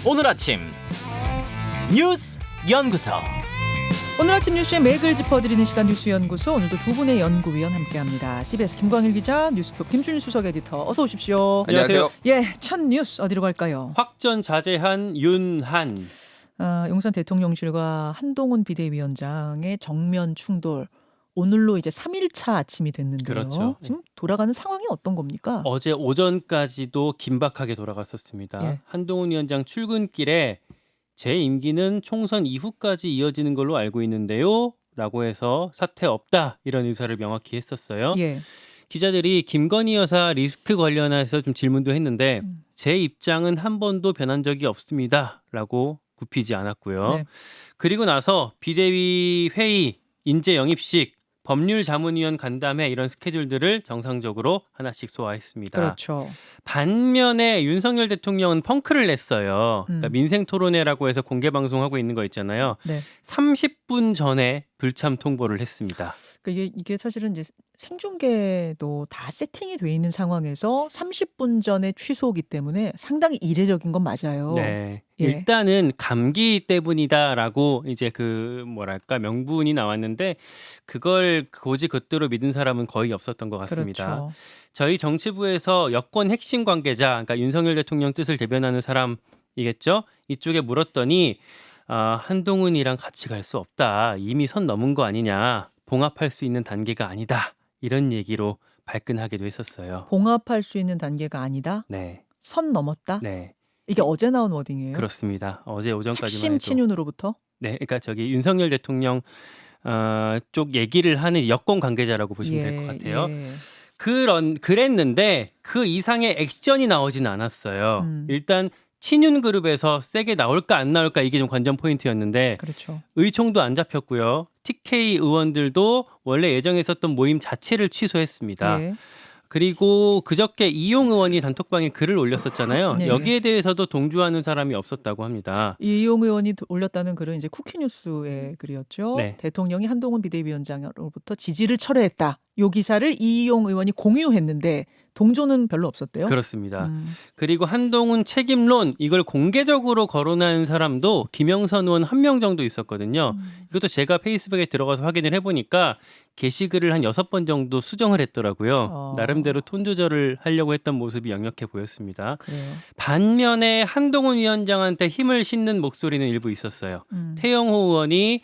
오늘 아침 뉴스 연구소. 오늘 아침 뉴스의 맥을 짚어드리는 시간 뉴스연구소, 오늘도 두 분의 연구위원 함께합니다. CBS 김광일 기자, 뉴스톱 김준일 수석 에디터, 어서 오십시오. 안녕하세요. 예, 첫 뉴스 어디로 갈까요? 확전 자제한 윤한. 용산 대통령실과 한동훈 비대위원장의 정면 충돌, 오늘로 이제 3일차 아침이 됐는데요. 그렇죠. 지금 돌아가는 상황이 어떤 겁니까? 어제 오전까지도 긴박하게 돌아갔었습니다. 예. 한동훈 위원장 출근길에 제 임기는 총선 이후까지 이어지는 걸로 알고 있는데요 라고 해서 사퇴 없다, 이런 의사를 명확히 했었어요. 예. 기자들이 김건희 여사 리스크 관련해서 좀 질문도 했는데 제 입장은 한 번도 변한 적이 없습니다 라고 굽히지 않았고요. 네. 그리고 나서 비대위 회의, 인재 영입식, 법률자문위원 간담회, 이런 스케줄들을 정상적으로 하나씩 소화했습니다. 그렇죠. 반면에 윤석열 대통령은 펑크를 냈어요. 그러니까 민생토론회라고 해서 공개방송하고 있는 거 있잖아요. 네. 30분 전에 불참 통보를 했습니다. 그러니까 이게 사실은 이제 생중계도 다 세팅이 돼 있는 상황에서 30분 전에 취소기 때문에 상당히 이례적인 건 맞아요. 네. 예. 일단은 감기 때문이다라고 이제 명분이 나왔는데 그걸 곧이곧대로 믿은 사람은 거의 없었던 것 같습니다. 그렇죠. 저희 정치부에서 여권 핵심 관계자, 그러니까 윤석열 대통령 뜻을 대변하는 사람이겠죠? 이쪽에 물었더니 한동훈이랑 같이 갈 수 없다. 이미 선 넘은 거 아니냐. 봉합할 수 있는 단계가 아니다. 이런 얘기로 발끈하기도 했었어요. 봉합할 수 있는 단계가 아니다. 네. 선 넘었다. 네. 이게 어제 나온 워딩이에요. 그렇습니다. 어제 오전까지만 핵심 해도. 친윤으로부터. 네, 그러니까 윤석열 대통령 쪽 얘기를 하는 여권 관계자라고 보시면 될 것 같아요. 예. 그랬는데 그 이상의 액션이 나오지는 않았어요. 일단 친윤 그룹에서 세게 나올까 안 나올까, 이게 좀 관전 포인트였는데 그렇죠. 의총도 안 잡혔고요. TK 의원들도 원래 예정했었던 모임 자체를 취소했습니다. 예. 그리고 그저께 이용 의원이 단톡방에 글을 올렸었잖아요. 네. 여기에 대해서도 동조하는 사람이 없었다고 합니다. 이용 의원이 올렸다는 글은 이제 쿠키뉴스의 글이었죠. 네. 대통령이 한동훈 비대위원장으로부터 지지를 철회했다. 요 기사를 이용 의원이 공유했는데 동조는 별로 없었대요. 그렇습니다. 그리고 한동훈 책임론, 이걸 공개적으로 거론한 사람도 김영선 의원 한 명 정도 있었거든요. 이것도 제가 페이스북에 들어가서 확인을 해보니까 게시글을 한 6번 정도 수정을 했더라고요. 나름대로 톤 조절을 하려고 했던 모습이 역력해 보였습니다. 그래요. 반면에 반면에 한동훈 위원장한테 힘을 싣는 목소리는 일부 있었어요. 태영호 의원이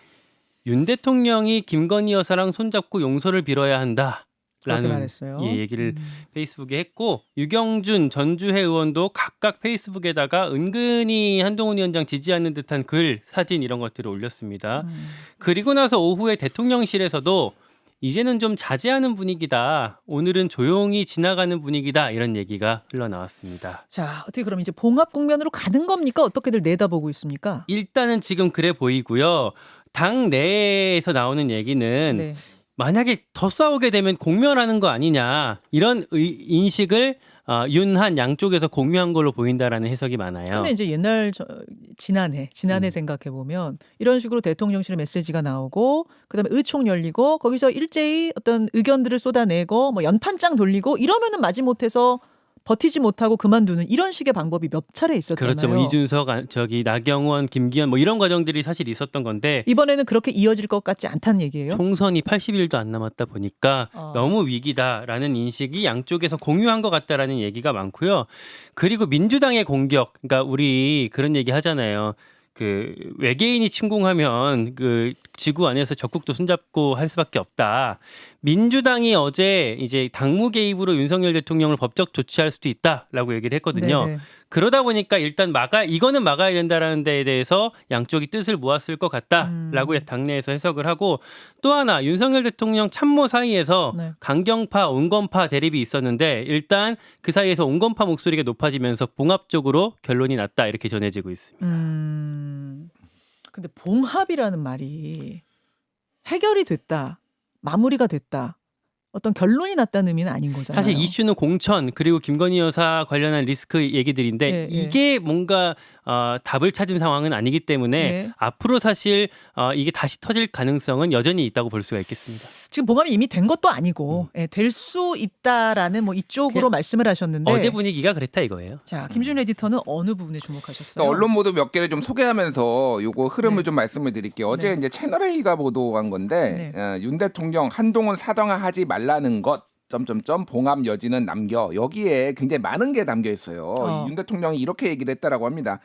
윤 대통령이 김건희 여사랑 손잡고 용서를 빌어야 한다. 그렇게 라는 말했어요. 얘기를 페이스북에 했고, 유경준, 전주혜 의원도 각각 페이스북에다가 은근히 한동훈 위원장 지지하는 듯한 글, 사진, 이런 것들을 올렸습니다. 그리고 나서 오후에 대통령실에서도 이제는 좀 자제하는 분위기다, 오늘은 조용히 지나가는 분위기다, 이런 얘기가 흘러나왔습니다. 자, 어떻게 그럼 이제 봉합 국면으로 가는 겁니까? 어떻게들 내다보고 있습니까? 일단은 지금 그래 보이고요. 당 내에서 나오는 얘기는 네. 만약에 더 싸우게 되면 공멸하는 거 아니냐, 이런 인식을 윤한 양쪽에서 공유한 걸로 보인다라는 해석이 많아요. 근데 이제 지난해 생각해 보면 이런 식으로 대통령실 메시지가 나오고 그다음에 의총 열리고 거기서 일제히 어떤 의견들을 쏟아내고 뭐 연판장 돌리고 이러면은 마지못해서 버티지 못하고 그만두는 이런 식의 방법이 몇 차례 있었잖아요. 그렇죠. 뭐 이준석, 나경원, 김기현, 뭐 이런 과정들이 사실 있었던 건데 이번에는 그렇게 이어질 것 같지 않다는 얘기예요. 총선이 80일도 안 남았다 보니까 너무 위기다라는 인식이 양쪽에서 공유한 것 같다라는 얘기가 많고요. 그리고 민주당의 공격, 그러니까 우리 그런 얘기 하잖아요. 외계인이 침공하면 지구 안에서 적국도 손잡고 할 수밖에 없다. 민주당이 어제 이제 당무 개입으로 윤석열 대통령을 법적 조치할 수도 있다라고 얘기를 했거든요. 네네. 그러다 보니까 일단 이거는 막아야 된다라는 데에 대해서 양쪽이 뜻을 모았을 것 같다라고 당내에서 해석을 하고, 또 하나 윤석열 대통령 참모 사이에서 네. 강경파, 온건파 대립이 있었는데 일단 그 사이에서 온건파 목소리가 높아지면서 봉합적으로 결론이 났다, 이렇게 전해지고 있습니다. 근데 봉합이라는 말이 해결이 됐다, 마무리가 됐다, 어떤 결론이 났다는 의미는 아닌 거잖아요. 사실 이슈는 공천 그리고 김건희 여사 관련한 리스크 얘기들인데 예, 예. 이게 뭔가 답을 찾은 상황은 아니기 때문에 예. 앞으로 사실 이게 다시 터질 가능성은 여전히 있다고 볼 수가 있겠습니다. 지금 봉합이 이미 된 것도 아니고 될 수 있다라는 뭐 이쪽으로 그냥 말씀을 하셨는데 어제 분위기가 그랬다 이거예요. 자 김준 에디터는 어느 부분에 주목하셨어요? 그러니까 언론 보도 몇 개를 좀 소개하면서 요거 흐름을 네. 좀 말씀을 드릴게요. 어제 네. 이제 채널A가 보도한 건데 네. 윤 대통령 한동훈 사당하지 말라는 것. 점점점 봉합 여지는 남겨 여기에 굉장히 많은 게 담겨 있어요. 윤 대통령이 이렇게 얘기를 했다라고 합니다.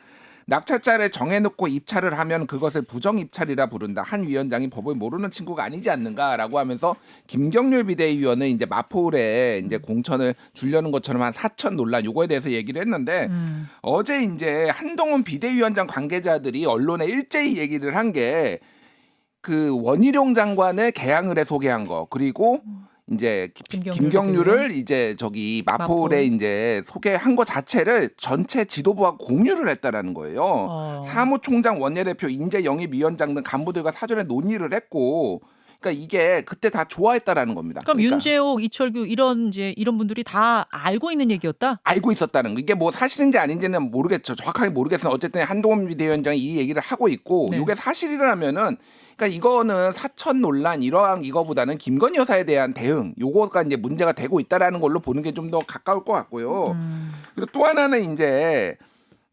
낙찰자를 정해놓고 입찰을 하면 그것을 부정 입찰이라 부른다. 한 위원장이 법을 모르는 친구가 아니지 않는가라고 하면서 김경률 비대위원은 이제 마포울에 이제 공천을 주려는 것처럼 한 사천 논란 요거에 대해서 얘기를 했는데 어제 이제 한동훈 비대위원장 관계자들이 언론에 일제히 얘기를 한 게 그 원희룡 장관을 개항을해 소개한 거 그리고 이제 김경률을 이제 저기 마포울에 마포울. 이제 소개한 거 자체를 전체 지도부와 공유를 했다라는 거예요. 사무총장 원내대표 인재 영입위원장 등 간부들과 사전에 논의를 했고, 그러니까 이게 그때 다 좋아했다라는 겁니다. 그럼 그러니까 윤재옥, 이철규 이런 분들이 다 알고 있는 얘기였다? 알고 있었다는 거. 이게 뭐 사실인지 아닌지는 모르겠죠. 정확하게 모르겠으나 어쨌든 한동훈 비대위원장이 이 얘기를 하고 있고 네. 이게 사실이라면은 그러니까 이거는 사천 논란 이러한 이거보다는 김건희 여사에 대한 대응 요거가 이제 문제가 되고 있다라는 걸로 보는 게 좀 더 가까울 것 같고요. 그리고 또 하나는 이제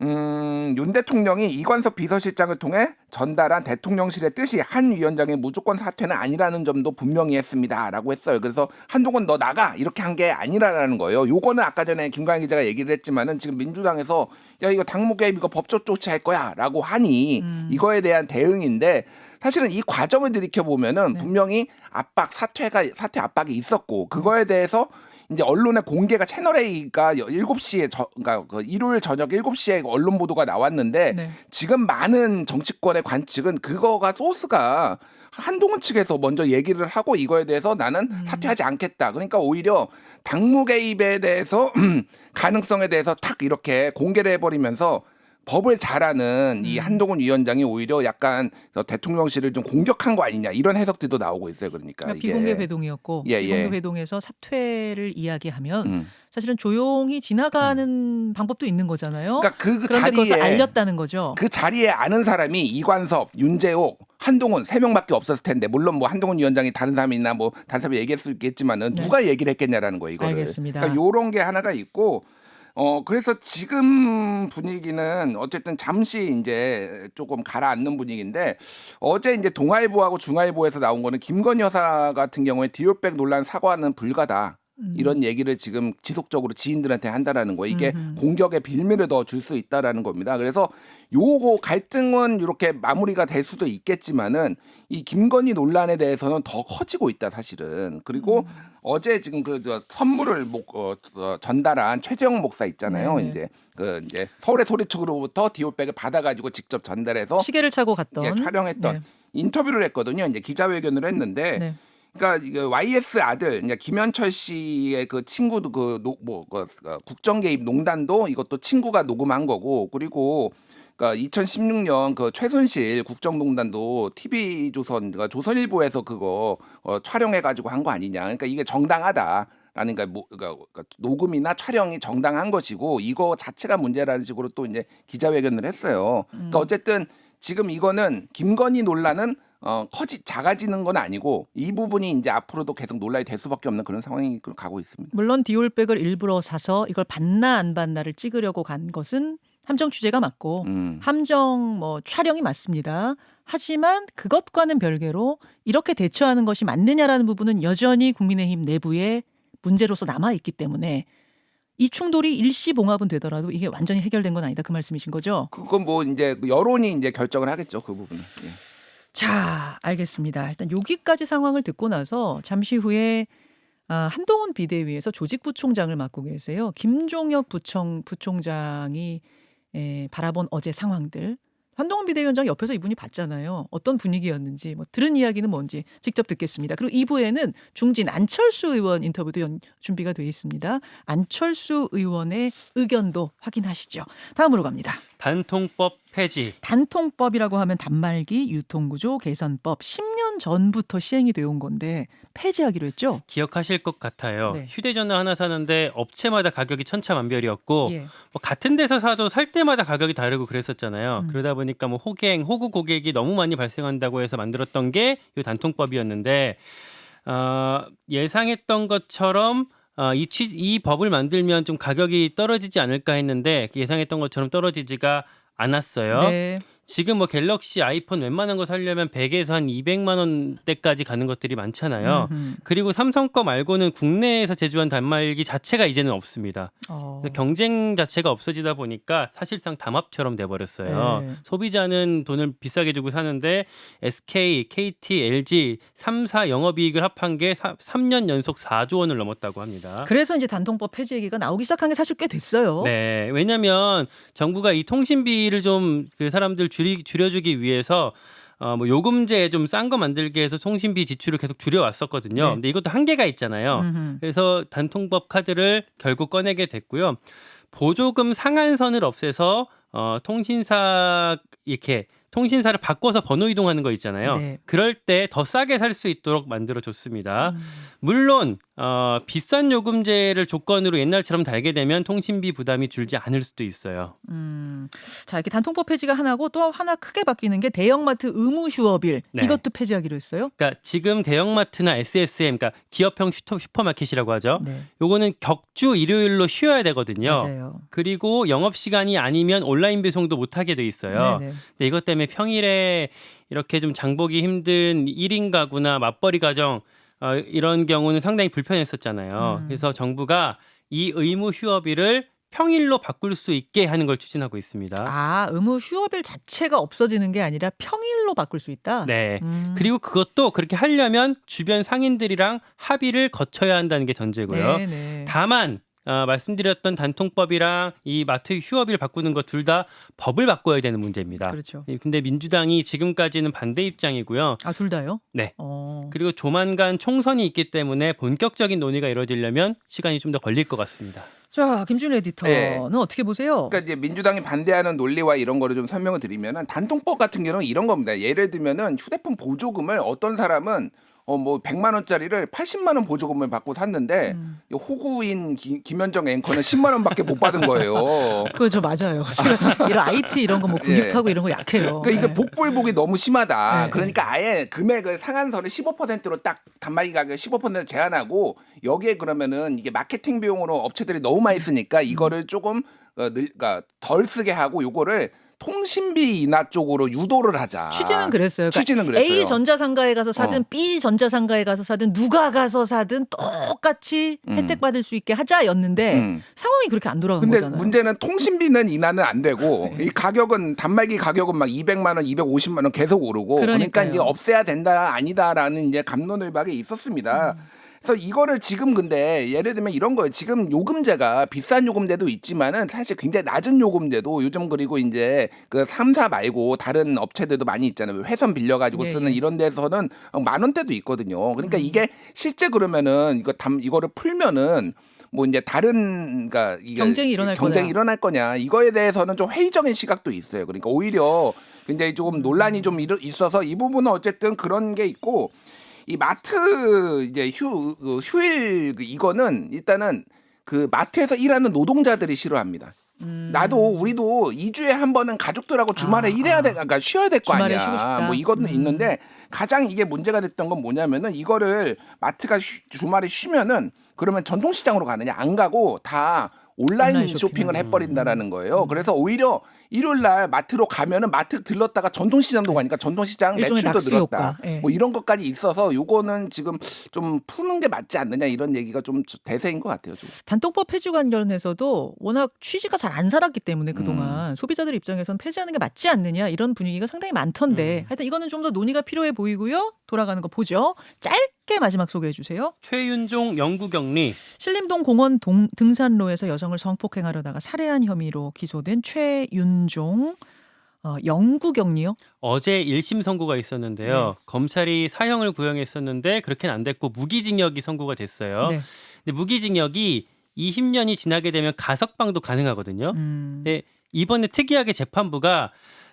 윤 대통령이 이관석 비서실장을 통해 전달한 대통령실의 뜻이 한 위원장의 무조건 사퇴는 아니라는 점도 분명히 했습니다라고 했어요. 그래서 한동훈 너 나가 이렇게 한 게 아니라는 거예요. 요거는 아까 전에 김광희 기자가 얘기를 했지만은 지금 민주당에서 야 이거 당무 개입 이거 법적 조치할 거야라고 하니 이거에 대한 대응인데 사실은 이 과정을 들이켜 보면은 네. 분명히 사퇴 압박이 있었고 그거에 대해서 이제 언론의 공개가 채널A가 7시에 그러니까 그 일요일 저녁 7시에 언론 보도가 나왔는데 네. 지금 많은 정치권의 관측은 그거가 소스가 한동훈 측에서 먼저 얘기를 하고 이거에 대해서 나는 사퇴하지 않겠다. 그러니까 오히려 당무 개입에 대해서 가능성에 대해서 탁 이렇게 공개를 해버리면서 법을 잘하는 이 한동훈 위원장이 오히려 약간 대통령실을 좀 공격한 거 아니냐 이런 해석들도 나오고 있어요. 그러니까 이게. 비공개 회동이었고 예, 비공개 예. 회동에서 사퇴를 이야기하면 사실은 조용히 지나가는 방법도 있는 거잖아요. 그러니까 그 그런데 그것을 자리에 알렸다는 거죠. 그 자리에 아는 사람이 이관섭, 윤재옥, 한동훈 3명밖에 없었을 텐데 물론 뭐 한동훈 위원장이 다른 사람이나 뭐 다른 사람이 얘기할 수 있겠지만은 네. 누가 얘기를 했겠냐라는 거예요. 이거를. 알겠습니다. 그러니까 요런 게 하나가 있고 그래서 지금 분위기는 어쨌든 잠시 이제 조금 가라앉는 분위기인데 어제 이제 동아일보하고 중앙일보에서 나온 거는 김건희 여사 같은 경우에 디올백 논란 사과는 불가다. 이런 얘기를 지금 지속적으로 지인들한테 한다라는 거예요. 이게 공격의 빌미를 더 줄 수 있다라는 겁니다. 그래서 요거 갈등은 이렇게 마무리가 될 수도 있겠지만은 이 김건희 논란에 대해서는 더 커지고 있다 사실은. 그리고 어제 지금 선물을 전달한 최재형 목사 있잖아요. 네네. 이제 서울의 소리축으로부터 디올백을 받아가지고 직접 전달해서 시계를 차고 갔던 이제 촬영했던 네. 인터뷰를 했거든요. 이제 기자회견을 했는데. 네. 그러니까 이게 YS 아들, 이제 김현철 씨의 그 친구도 국정 개입 농단도 이것도 친구가 녹음한 거고, 그리고 그러니까 2016년 그 최순실 국정농단도 TV조선, 그러니까 조선일보에서 그거 촬영해가지고 한 거 아니냐. 그러니까 이게 정당하다. 라는 그러니까 녹음이나 촬영이 정당한 것이고 이거 자체가 문제라는 식으로 또 이제 기자회견을 했어요. 그러니까 어쨌든 지금 이거는 김건희 논란은 작아지는 건 아니고 이 부분이 이제 앞으로도 계속 논란이 될 수밖에 없는 그런 상황이 가고 있습니다. 물론 디올백을 일부러 사서 이걸 받나 안 받나를 찍으려고 간 것은 함정 취재가 맞고 함정 촬영이 맞습니다. 하지만 그것과는 별개로 이렇게 대처하는 것이 맞느냐라는 부분은 여전히 국민의힘 내부에 문제로서 남아 있기 때문에 이 충돌이 일시봉합은 되더라도 이게 완전히 해결된 건 아니다 그 말씀이신 거죠? 그건 뭐 이제 여론이 이제 결정을 하겠죠 그 부분은. 예. 자, 알겠습니다. 일단 여기까지 상황을 듣고 나서 잠시 후에 한동훈 비대위에서 조직부총장을 맡고 계세요. 김종혁 부총장이 바라본 어제 상황들. 한동훈 비대위원장 옆에서 이분이 봤잖아요. 어떤 분위기였는지 들은 이야기는 뭔지 직접 듣겠습니다. 그리고 2부에는 중진 안철수 의원 인터뷰도 준비가 되어 있습니다. 안철수 의원의 의견도 확인하시죠. 다음으로 갑니다. 단통법 폐지. 단통법이라고 하면 단말기 유통구조 개선법 10년 전부터 시행이 되어 온 건데 폐지하기로 했죠. 기억하실 것 같아요. 네. 휴대전화 하나 사는데 업체마다 가격이 천차만별이었고 예. 뭐 같은 데서 사도 살 때마다 가격이 다르고 그랬었잖아요. 음. 그러다 보니까 뭐 호구 고객이 너무 많이 발생한다고 해서 만들었던 게 이 단통법이었는데 예상했던 것처럼 이 법을 만들면 좀 가격이 떨어지지 않을까 했는데 예상했던 것처럼 떨어지지가 않았어요. 네. 지금 뭐 갤럭시, 아이폰 웬만한 거 사려면 100에서 한 200만 원대까지 가는 것들이 많잖아요. 음흠. 그리고 삼성 거 말고는 국내에서 제조한 단말기 자체가 이제는 없습니다. 그래서 경쟁 자체가 없어지다 보니까 사실상 담합처럼 돼버렸어요. 네. 소비자는 돈을 비싸게 주고 사는데 SK, KT, LG 3사 영업이익을 합한 게 3년 연속 4조 원을 넘었다고 합니다. 그래서 이제 단통법 폐지 얘기가 나오기 시작한 게 사실 꽤 됐어요. 네, 왜냐하면 정부가 이 통신비를 좀 그 사람들 줄여주기 위해서 뭐 요금제 좀 싼 거 만들게 해서 통신비 지출을 계속 줄여왔었거든요. 네. 근데 이것도 한계가 있잖아요. 음흠. 그래서 단통법 카드를 결국 꺼내게 됐고요. 보조금 상한선을 없애서 통신사를 바꿔서 번호 이동하는 거 있잖아요. 네. 그럴 때 더 싸게 살 수 있도록 만들어줬습니다. 음. 물론 비싼 요금제를 조건으로 옛날처럼 달게 되면 통신비 부담이 줄지 않을 수도 있어요. 자, 이렇게 단통법 폐지가 하나고 또 하나 크게 바뀌는 게 대형마트 의무 휴업일 네. 이것도 폐지하기로 했어요. 그러니까 지금 대형마트나 SSM, 그러니까 기업형 슈퍼마켓이라고 하죠. 네. 요거는 격주 일요일로 쉬어야 되거든요. 맞아요. 그리고 영업 시간이 아니면 온라인 배송도 못 하게 돼 있어요. 네네. 근데 이것 때문에 평일에 이렇게 좀 장보기 힘든 1인 가구나 맞벌이 가정 이런 경우는 상당히 불편했었잖아요. 그래서 정부가 이 의무 휴업일을 평일로 바꿀 수 있게 하는 걸 추진하고 있습니다. 아, 의무 휴업일 자체가 없어지는 게 아니라 평일로 바꿀 수 있다. 네. 그리고 그것도 그렇게 하려면 주변 상인들이랑 합의를 거쳐야 한다는 게 전제고요. 네네. 다만 말씀드렸던 단통법이랑 이 마트 휴업일 바꾸는 것 둘 다 법을 바꿔야 되는 문제입니다. 그렇죠. 근데 민주당이 지금까지는 반대 입장이고요. 아, 둘 다요? 네. 어. 그리고 조만간 총선이 있기 때문에 본격적인 논의가 이루어지려면 시간이 좀 더 걸릴 것 같습니다. 자, 김준 에디터는 네. 어떻게 보세요? 그러니까 이제 민주당이 반대하는 논리와 이런 거를 좀 설명을 드리면은 단통법 같은 경우는 이런 겁니다. 예를 들면은 휴대폰 보조금을 어떤 사람은 뭐 100만 원짜리를 80만 원 보조금을 받고 샀는데 이 호구인 김현정 앵커는 10만 원밖에 못 받은 거예요. 그죠, 맞아요. 제가 이런 IT 이런 거 뭐 구입하고 이런 거 약해요. 그러니까 이게 네. 복불복이 너무 심하다. 네. 그러니까 아예 금액을 상한선을 15%로 딱 단말기 가격 15% 제한하고 여기에 그러면은 이게 마케팅 비용으로 업체들이 너무 많이 쓰니까 이거를 조금 그러니까 덜 쓰게 하고 요거를 통신비 인하 쪽으로 유도를 하자. 취지는 그랬어요. 그러니까 취지는 그랬어요. A 전자상가에 가서 사든 B 전자상가에 가서 사든 누가 가서 사든 똑같이 혜택 받을 수 있게 하자였는데 상황이 그렇게 안 돌아간 근데 거잖아요. 문제는 통신비는 인하는 안 되고 이 가격은 단말기 가격은 막 200만 원, 250만 원 계속 오르고 그러니까 그러니까요. 이제 없애야 된다 아니다라는 이제 갑론을박이 있었습니다. 그래서 이거를 지금 근데 예를 들면 이런 거예요. 지금 요금제가 비싼 요금제도 있지만은 사실 굉장히 낮은 요금제도 요즘 그리고 이제 그 3사 말고 다른 업체들도 많이 있잖아요. 회선 빌려가지고 예, 쓰는 예. 이런 데서는 만 원대도 있거든요. 그러니까 이게 실제 그러면은 이거를 풀면은 뭐 이제 다른 그러니까 이게 경쟁이 일어날 거냐. 일어날 거냐 이거에 대해서는 좀 회의적인 시각도 있어요. 그러니까 오히려 굉장히 조금 논란이 좀 있어서 이 부분은 어쨌든 그런 게 있고 이 마트 이제 휴일 이거는 일단은 그 마트에서 일하는 노동자들이 싫어합니다. 나도 우리도 2주에 한 번은 가족들하고 주말에 일해야 돼, 그러니까 쉬어야 될 거 주말에 아니야. 쉬고 싶다. 뭐 이거는 있는데 가장 이게 문제가 됐던 건 뭐냐면은 이거를 마트가 주말에 쉬면은 그러면 전통시장으로 가느냐 안 가고 다 온라인 쇼핑을 쇼핑하죠. 해버린다라는 거예요. 그래서 오히려 일요일 날 마트로 가면은 마트 들렀다가 전통시장도 가니까 전통시장 일종의 매출도 낙수 늘었다. 효과. 예. 뭐 이런 것까지 있어서 요거는 지금 좀 푸는 게 맞지 않느냐 이런 얘기가 좀 대세인 것 같아요. 좀. 단통법 폐지 관련해서도 워낙 취지가 잘 안 살았기 때문에 그동안 소비자들 입장에서는 폐지하는 게 맞지 않느냐 이런 분위기가 상당히 많던데 하여튼 이거는 좀 더 논의가 필요해 보이고요. 돌아가는 거 보죠. 짧게 마지막 소개해 주세요. 최윤종 영구격리 신림동 공원 등산로에서 여성을 성폭행하려다가 살해한 혐의로 기소된 최윤종 영구격리요? 어제 1심 선고가 있었는데요. 네. 검찰이 사형을 구형했었는데 그렇게는 안 됐고 무기징역이 선고가 됐어요. 네. 근데 무기징역이 20년이 지나게 되면 가석방도 가능하거든요. 근데 이번에 특이하게 재판부가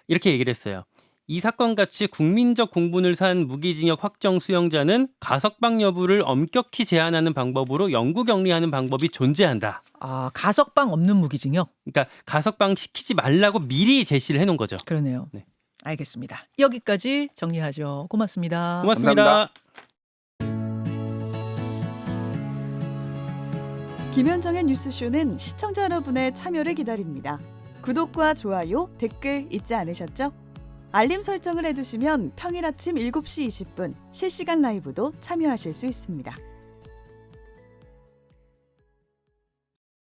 이렇게 얘기를 했어요. 이 사건 같이 국민적 공분을 산 무기징역 확정 수용자는 가석방 여부를 엄격히 제한하는 방법으로 영구 격리하는 방법이 존재한다. 아, 가석방 없는 무기징역. 그러니까 가석방 시키지 말라고 미리 제시를 해놓은 거죠. 그러네요. 네. 알겠습니다. 여기까지 정리하죠. 고맙습니다. 고맙습니다. 김현정의 뉴스쇼는 시청자 여러분의 참여를 기다립니다. 구독과 좋아요, 댓글 잊지 않으셨죠? 알림 설정을 해두시면 평일 아침 7시 20분 실시간 라이브도 참여하실 수 있습니다.